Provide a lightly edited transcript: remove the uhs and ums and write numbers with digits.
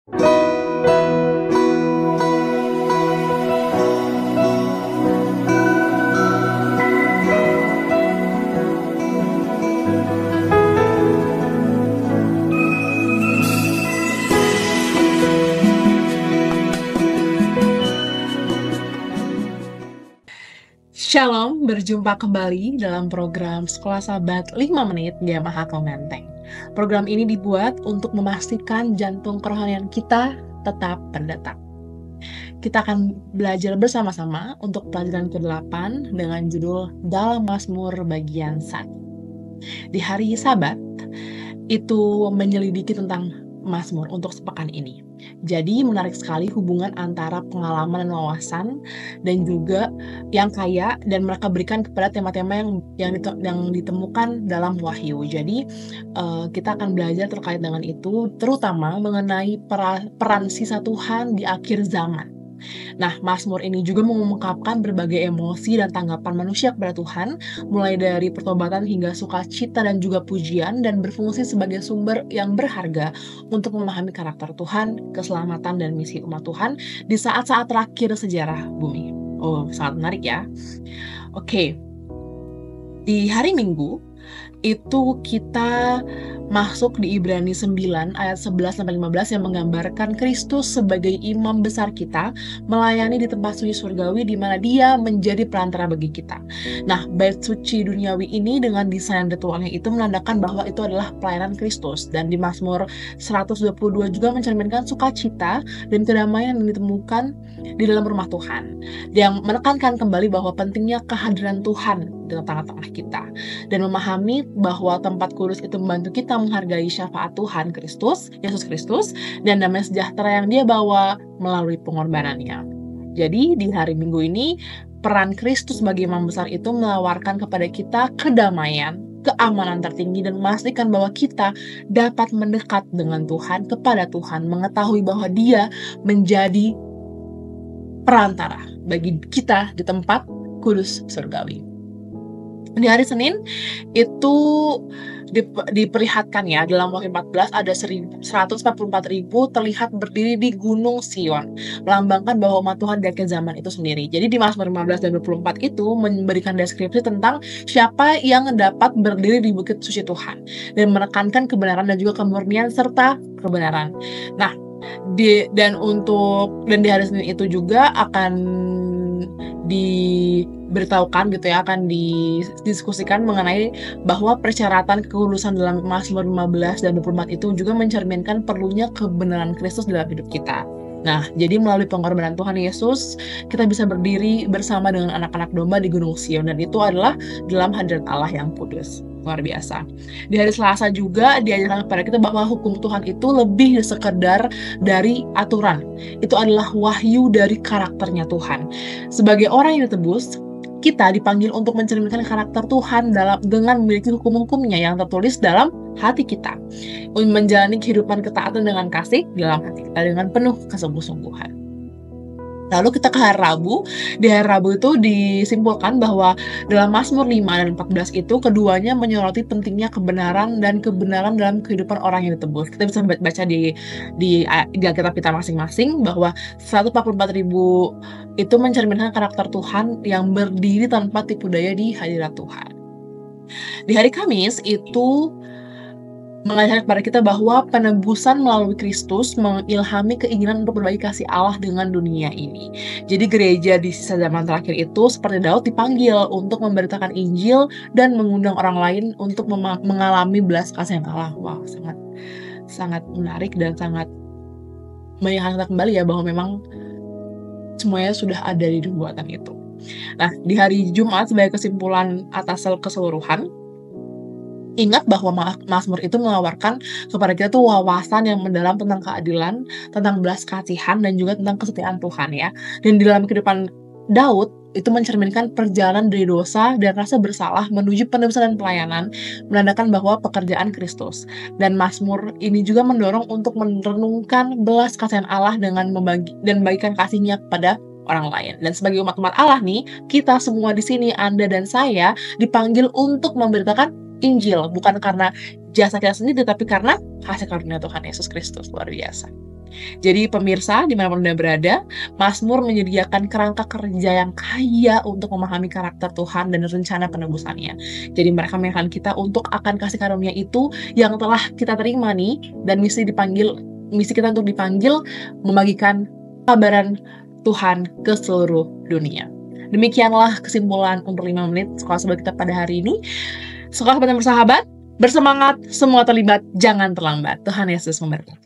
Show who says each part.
Speaker 1: Shalom, berjumpa kembali dalam program Sekolah Sabat 5 Menit Yamaha Menteng. Program ini dibuat untuk memastikan jantung kerohanian kita tetap berdetak. Kita akan belajar bersama-sama untuk pelajaran ke-8 dengan judul Dalam Mazmur bagian 1. Di hari Sabat, itu menyelidiki tentang Mazmur untuk sepekan ini. Jadi menarik sekali hubungan antara pengalaman dan wawasan dan juga yang kaya dan mereka berikan kepada tema-tema yang ditemukan dalam Wahyu. Jadi kita akan belajar terkait dengan itu, terutama mengenai peran sisa Tuhan di akhir zaman. Nah, Mazmur ini juga mengungkapkan berbagai emosi dan tanggapan manusia kepada Tuhan, mulai dari pertobatan hingga sukacita dan juga pujian, dan berfungsi sebagai sumber yang berharga untuk memahami karakter Tuhan, keselamatan, dan misi umat Tuhan di saat-saat terakhir sejarah bumi. Oh, sangat menarik ya. Oke, di hari Minggu, itu kita masuk di Ibrani 9 ayat 11-15 yang menggambarkan Kristus sebagai imam besar kita melayani di tempat suci surgawi di mana dia menjadi perantara bagi kita. Nah, bait suci duniawi ini dengan desain ritualnya itu menandakan bahwa itu adalah pelayanan Kristus, dan di Mazmur 122 juga mencerminkan sukacita dan kedamaian yang ditemukan di dalam rumah Tuhan, yang menekankan kembali bahwa pentingnya kehadiran Tuhan di tengah-tengah kita, dan memahami bahwa tempat kudus itu membantu kita menghargai syafaat Tuhan Yesus Kristus, dan damai sejahtera yang dia bawa melalui pengorbanannya. Jadi di hari Minggu ini, peran Kristus sebagai imam besar itu menawarkan kepada kita kedamaian, keamanan tertinggi, dan memastikan bahwa kita dapat mendekat dengan Tuhan, kepada Tuhan, mengetahui bahwa dia menjadi perantara bagi kita di tempat kudus surgawi. Di hari Senin itu diperlihatkan ya, dalam Wahyu 14 ada 144.000 terlihat berdiri di Gunung Sion, melambangkan bahwa umat Tuhan di akhir zaman itu sendiri. Jadi di Mazmur 15 dan 24 itu memberikan deskripsi tentang siapa yang dapat berdiri di bukit suci Tuhan, dan menekankan kebenaran dan juga kemurnian serta kebenaran. Nah, di hari Senin itu juga akan diberitahukan gitu ya, akan didiskusikan mengenai bahwa persyaratan kekulusan dalam Mazmur 15 dan 24 itu juga mencerminkan perlunya kebenaran Kristus dalam hidup kita. Nah, jadi melalui pengorbanan Tuhan Yesus, kita bisa berdiri bersama dengan anak-anak domba di Gunung Sion, dan itu adalah dalam hadirat Allah yang kudus. Luar biasa. Di hari Selasa juga diajarkan kepada kita bahwa hukum Tuhan itu lebih sekedar dari aturan. Itu adalah wahyu dari karakternya Tuhan. Sebagai orang yang ditebus, kita dipanggil untuk mencerminkan karakter Tuhan dengan memiliki hukum-hukumnya yang tertulis dalam hati kita, menjalani kehidupan ketaatan dengan kasih dalam hati kita dengan penuh kesungguh-sungguhan. Lalu kita ke hari Rabu. Di hari Rabu itu disimpulkan bahwa dalam Mazmur 5 dan 14 itu keduanya menyoroti pentingnya kebenaran dan kebenaran dalam kehidupan orang yang ditebus. Kita bisa baca di Alkitab kita masing-masing bahwa 144.000 itu mencerminkan karakter Tuhan yang berdiri tanpa tipu daya di hadirat Tuhan. Di hari Kamis itu mengajarkan kepada kita bahwa penebusan melalui Kristus mengilhami keinginan untuk berbagi kasih Allah dengan dunia ini. Jadi gereja di sisa zaman terakhir itu seperti Daud dipanggil untuk memberitakan Injil dan mengundang orang lain untuk mengalami belas kasihan Allah. Wow, sangat menarik dan sangat mengingatkan kembali ya bahwa memang semuanya sudah ada di nubuatan itu. Nah, di hari Jumat sebagai kesimpulan atas keseluruhan, ingat bahwa Mazmur itu menawarkan kepada kita tuh wawasan yang mendalam tentang keadilan, tentang belas kasihan, dan juga tentang kesetiaan Tuhan ya. Dan di dalam kehidupan Daud itu mencerminkan perjalanan dari dosa dan rasa bersalah menuju penebusan dan pelayanan, menandakan bahwa pekerjaan Kristus. Dan Mazmur ini juga mendorong untuk merenungkan belas kasihan Allah dengan membagikan kasih-Nya kepada orang lain. Dan sebagai umat-umat Allah nih, kita semua di sini, Anda dan saya, dipanggil untuk memberitakan Injil, bukan karena jasa kita sendiri, tapi karena hasil karunia Tuhan Yesus Kristus. Luar biasa. Jadi pemirsa, dimanapun Anda berada, Mazmur menyediakan kerangka kerja yang kaya untuk memahami karakter Tuhan dan rencana penebusannya. Jadi mereka mengingatkan kita untuk akan kasih karunia itu yang telah kita terima nih, dan misi kita untuk dipanggil membagikan kabaran Tuhan ke seluruh dunia. Demikianlah kesimpulan untuk 5 menit sekolah sahabat kita pada hari ini. Sekolah sahabat yang bersahabat, bersemangat, semua terlibat, jangan terlambat. Tuhan Yesus memberkati.